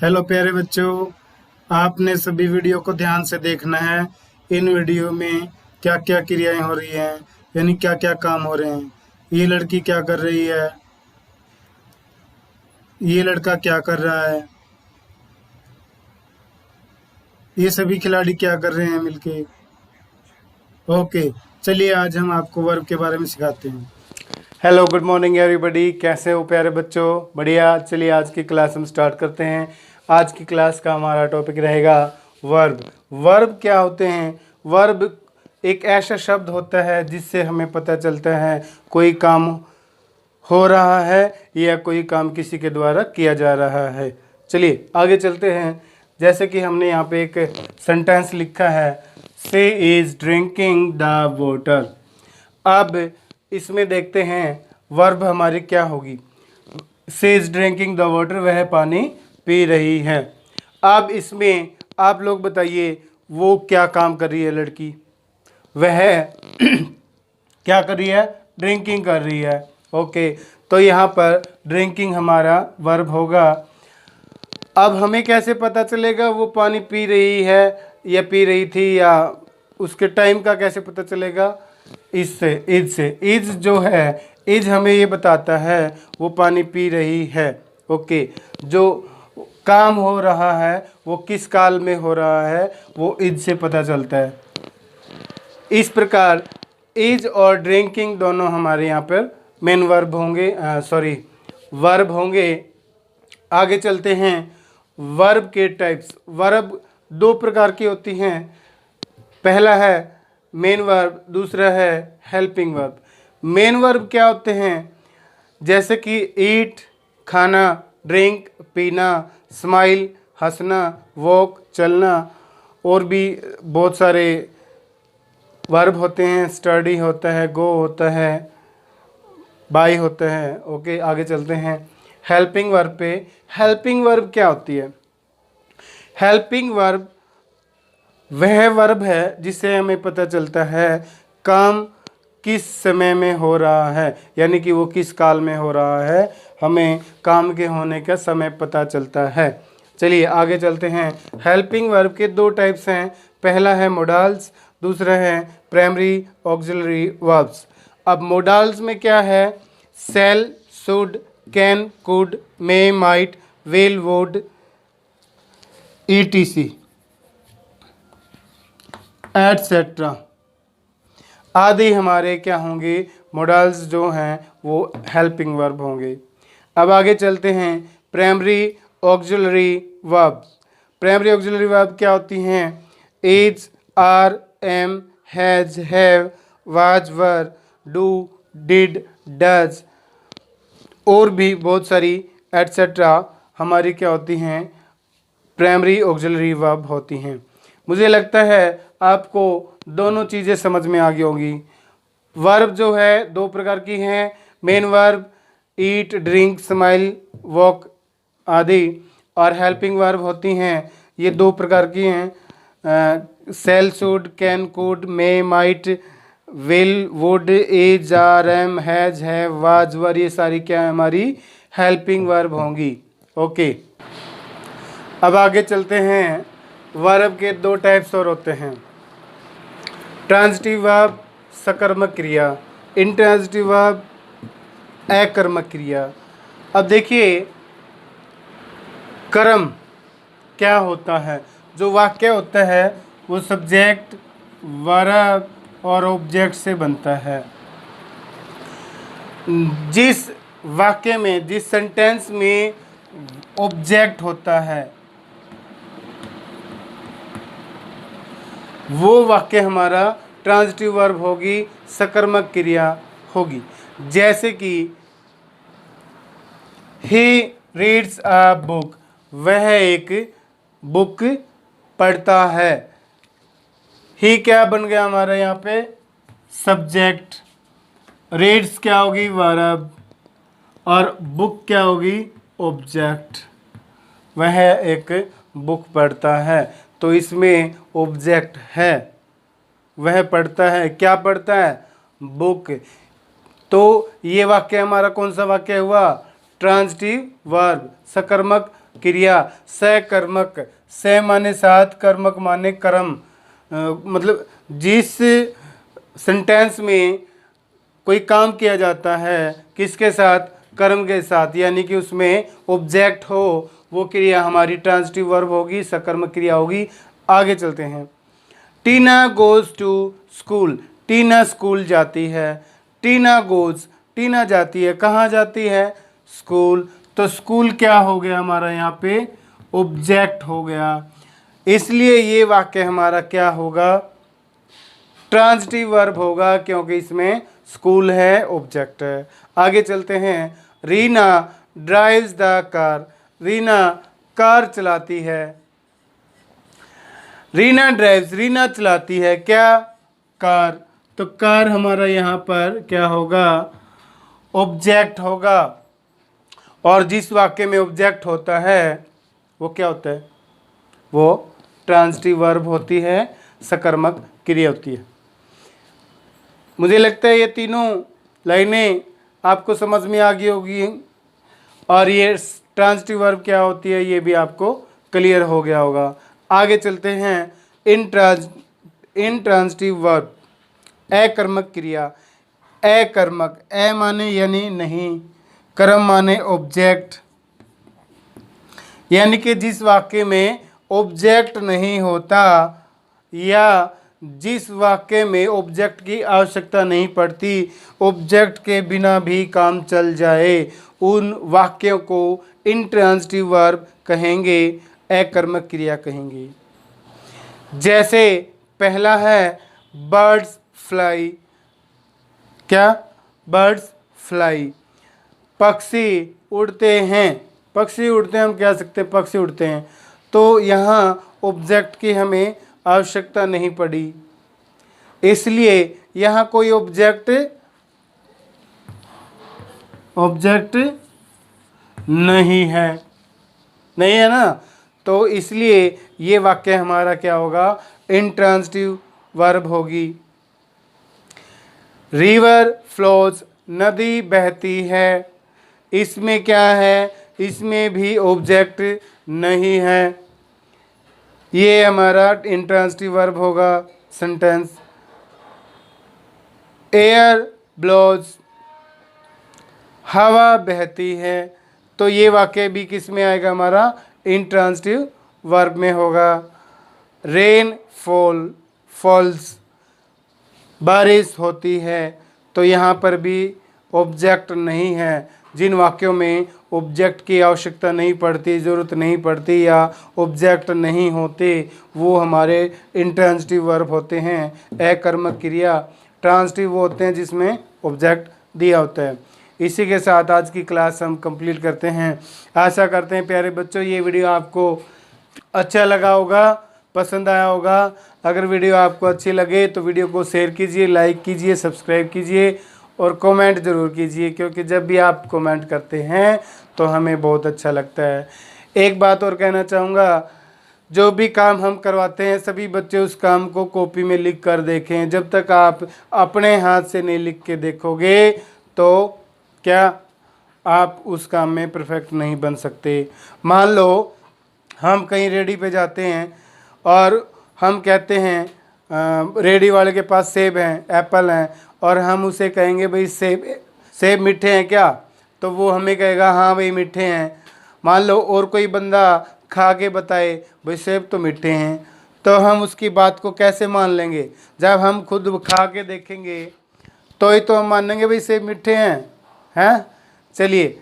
Hello प्यारे बच्चों, आपने सभी वीडियो को ध्यान से देखना है। इन वीडियो में क्या क्या क्रियाएं हो रही हैं, यानी क्या क्या काम हो रहे हैं। ये लड़की क्या कर रही है, ये लड़का क्या कर रहा है, ये सभी खिलाड़ी क्या कर रहे हैं मिलके। ओके, चलिए आज हम आपको वर्ब के बारे में सिखाते हैं। Hello, good morning everybody. कैसे हो प्यारे बच्चों? बढ़िया। चलिए आज की क्लास हम स्टार्ट करते हैं। आज की क्लास का हमारा टॉपिक रहेगा वर्ब। वर्ब क्या होते हैं? वर्ब एक ऐसा शब्द होता है जिससे हमें पता चलता है कोई काम हो रहा है या कोई काम किसी के द्वारा किया जा रहा है। चलिए आगे चलते हैं। जैसे कि हमने यहाँ पे एक सेंटेंस लिखा है, से इज ड्रिंकिंग द वाटर। अब इसमें देखते हैं वर्ब हमारी क्या होगी। से इज ड्रिंकिंग द वाटर, वह पानी पी रही है। अब इसमें आप लोग बताइए वो क्या काम कर रही है लड़की? वह क्या कर रही है? ड्रिंकिंग कर रही है। ओके, तो यहाँ पर ड्रिंकिंग हमारा वर्ब होगा। अब हमें कैसे पता चलेगा वो पानी पी रही है या पी रही थी, या उसके टाइम का कैसे पता चलेगा? इससे, इज से। इज जो है, इज हमें ये बताता है वो पानी पी रही है। ओके, जो काम हो रहा है वो किस काल में हो रहा है वो इज से पता चलता है। इस प्रकार इज और ड्रिंकिंग दोनों हमारे यहाँ पर मेन वर्ब होंगे, वर्ब होंगे। आगे चलते हैं। वर्ब के टाइप्स। वर्ब दो प्रकार की होती हैं। पहला है मेन वर्ब, दूसरा है हेल्पिंग वर्ब। मेन वर्ब क्या होते हैं? जैसे कि ईट खाना, ड्रिंक पीना, स्माइल हंसना, वॉक चलना, और भी बहुत सारे वर्ब होते हैं। स्टडी होता है, गो होता है, बाय होता है। ओके, आगे चलते हैं हेल्पिंग वर्ब पे। हेल्पिंग वर्ब क्या होती है? हेल्पिंग वर्ब वह वर्ब है जिससे हमें पता चलता है काम किस समय में हो रहा है, यानी कि वो किस काल में हो रहा है। हमें काम के होने का समय पता चलता है। चलिए आगे चलते हैं। हेल्पिंग वर्ब के दो टाइप्स हैं। पहला है मोडाल्स, दूसरा है प्राइमरी ऑक्सिलरी वर्ब्स। अब मोडाल्स में क्या है? Shall, should, can, could, may, might, will, would, etc et cetera आदि हमारे क्या होंगे? मॉडल्स जो हैं वो हेल्पिंग वर्ब होंगे। अब आगे चलते हैं primary auxiliary verb. Primary auxiliary verb क्या होती हैं? Is, are, am, has, have, was, were, do, did, does, और भी बहुत सारी एटसेट्रा हमारी क्या होती हैं? प्राइमरी ऑक्सिलरी वर्ब होती हैं। मुझे लगता है आपको दोनों चीज़ें समझ में आ गई होंगी। वर्ब जो है दो प्रकार की हैं। मेन वर्ब ईट, ड्रिंक, स्माइल, वॉक आदि, और हेल्पिंग वर्ब होती हैं, ये दो प्रकार की हैं। Shall, should, can, could, may, might, will, would, is, are, am, has, have, was, were, ये सारी क्या है? हमारी हेल्पिंग वर्ब होंगी। ओके, अब आगे चलते हैं। वर्ब के दो टाइप्स और होते हैं। ट्रांजिटिव वर्ब सकर्मक क्रिया, इंट्रांजिटिव वर्ब अकर्मक क्रिया। अब देखिए कर्म क्या होता है? जो वाक्य होता है वो सब्जेक्ट, वर्ब और ऑब्जेक्ट से बनता है। जिस वाक्य में, जिस सेंटेंस में ऑब्जेक्ट होता है वो वाक्य हमारा ट्रांजिटिव वर्ब होगी, सकर्मक क्रिया होगी। जैसे कि ही रीड्स अ बुक, वह एक बुक पढ़ता है। ही क्या बन गया हमारा यहाँ पे? सब्जेक्ट। रीड्स क्या होगी? वर्ब। और बुक क्या होगी? ऑब्जेक्ट। वह एक बुक पढ़ता है, तो इसमें ऑब्जेक्ट है। वह पढ़ता है, क्या पढ़ता है? बुक। तो ये वाक्य हमारा कौन सा वाक्य हुआ? ट्रांजिटिव वर्ब, सकर्मक क्रिया, सकर्मक, स माने साथ, कर्मक माने कर्म, मतलब जिस सेंटेंस में कोई काम किया जाता है किसके साथ, कर्म के साथ, यानी कि उसमें ऑब्जेक्ट हो, वो क्रिया हमारी ट्रांजिटिव वर्ब होगी, सकर्मक क्रिया होगी। आगे चलते हैं। Tina goes to school, Tina school जाती है। टीना गोज, टीना जाती है, कहाँ जाती है, स्कूल। तो स्कूल क्या हो गया हमारा यहाँ पे, ऑब्जेक्ट हो गया, इसलिए ये वाक्य हमारा क्या होगा, ट्रांजिटिव वर्ब होगा, क्योंकि इसमें स्कूल है, ऑब्जेक्ट है। आगे चलते हैं। Reena drives the car, Reena car चलाती है। रीना ड्राइव्स, रीना चलाती है क्या, कार। तो कार हमारा यहाँ पर क्या होगा, ऑब्जेक्ट होगा, और जिस वाक्य में ऑब्जेक्ट होता है वो क्या होता है, वो ट्रांजिटिव वर्ब होती है, सकर्मक क्रिया होती है। मुझे लगता है ये तीनों लाइनें आपको समझ में आ गई होगी, और ये ट्रांजिटिव वर्ब क्या होती है ये भी आपको क्लियर हो गया होगा। आगे चलते हैं। इंट्रांजिटिव वर्ब, अकर्मक क्रिया। अकर्मक, ए माने यानी नहीं, कर्म माने ऑब्जेक्ट, यानी कि जिस वाक्य में ऑब्जेक्ट नहीं होता या जिस वाक्य में ऑब्जेक्ट की आवश्यकता नहीं पड़ती, ऑब्जेक्ट के बिना भी काम चल जाए, उन वाक्यों को इंट्रांजिटिव वर्ब कहेंगे, अकर्मक क्रिया कहेंगे। जैसे पहला है बर्ड्स फ्लाई, क्या, बर्ड्स फ्लाई, पक्षी उड़ते हैं, पक्षी उड़ते हैं, हम कह सकते हैं पक्षी उड़ते हैं। तो यहाँ ऑब्जेक्ट की हमें आवश्यकता नहीं पड़ी, इसलिए यहाँ कोई ऑब्जेक्ट नहीं है, नहीं है ना, तो इसलिए ये वाक्य हमारा क्या होगा, इंट्रांजिटिव वर्ब होगी। रिवर फ्लोज, नदी बहती है, इसमें क्या है, इसमें भी ऑब्जेक्ट नहीं है, ये हमारा इंट्रांजिटिव वर्ब होगा सेंटेंस। एयर ब्लोज, हवा बहती है, तो ये वाक्य भी किस में आएगा, हमारा इंट्रांजिटिव वर्ब में होगा। रेन फॉल्स, बारिश होती है, तो यहाँ पर भी ऑब्जेक्ट नहीं है। जिन वाक्यों में ऑब्जेक्ट की आवश्यकता नहीं पड़ती, ज़रूरत नहीं पड़ती या ऑब्जेक्ट नहीं होते, वो हमारे इंट्रांजिटिव वर्ब होते हैं। अकर्मक क्रिया ट्रांजिटिव वो होते हैं जिसमें ऑब्जेक्ट दिया होता है। इसी के साथ आज की क्लास हम कंप्लीट करते हैं। आशा करते हैं प्यारे बच्चों ये वीडियो आपको अच्छा लगा होगा, पसंद आया होगा। अगर वीडियो आपको अच्छी लगे तो वीडियो को शेयर कीजिए, लाइक कीजिए, सब्सक्राइब कीजिए और कमेंट ज़रूर कीजिए, क्योंकि जब भी आप कमेंट करते हैं तो हमें बहुत अच्छा लगता है। एक बात और कहना चाहूँगा, जो भी काम हम करवाते हैं सभी बच्चे उस काम को कॉपी में लिख कर देखें। जब तक आप अपने हाथ से नहीं लिख के देखोगे तो क्या आप उस काम में परफेक्ट नहीं बन सकते। मान लो हम कहीं रेडी पे जाते हैं और हम कहते हैं रेडी वाले के पास सेब हैं, एप्पल हैं, और हम उसे कहेंगे भाई सेब मीठे हैं क्या, तो वो हमें कहेगा हाँ भाई मीठे हैं। मान लो और कोई बंदा खा के बताए भाई सेब तो मीठे हैं, तो हम उसकी बात को कैसे मान लेंगे, जब हम खुद खा के देखेंगे तो ही तो हम मानेंगे भाई सेब मीठे हैं। चलिए